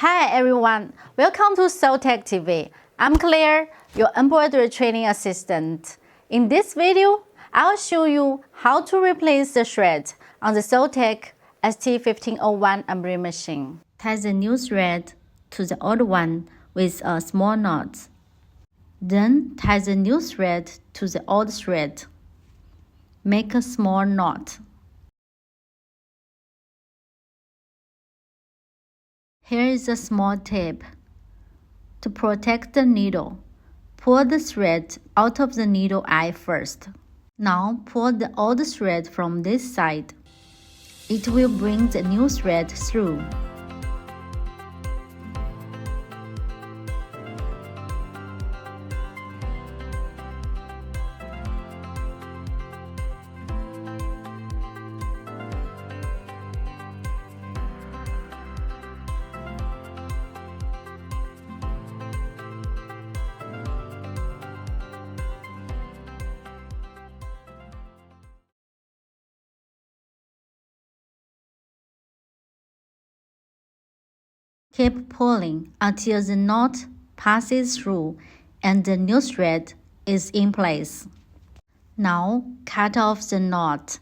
Hi everyone, welcome to SEWTECH TV. I'm Claire, your embroidery training assistant. In this video, I'll show you how to replace the thread on the SEWTECH ST-1501 Embroidery Machine. Tie the new thread to the old one with a small knot. Then tie the new thread to the old thread. Make a small knot. Here is a small tip. To protect the needle, pull the thread out of the needle eye first. Now pull the old thread from this side. It will bring the new thread through. Keep pulling until the knot passes through and the new thread is in place. Now cut off the knot.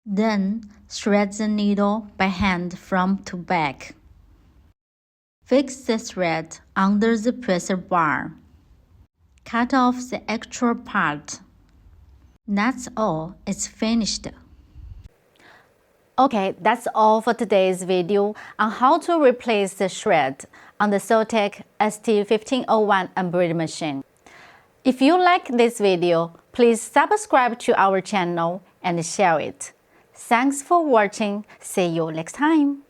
Then thread the needle by hand front to back. Fix the thread under the presser bar. Cut off the extra part. That's all, it's finished. Okay, that's all for today's video on how to replace the thread on the SEWTECH ST-1501 Embroidery Machine. If you like this video, please subscribe to our channel and share it. Thanks for watching. See you next time.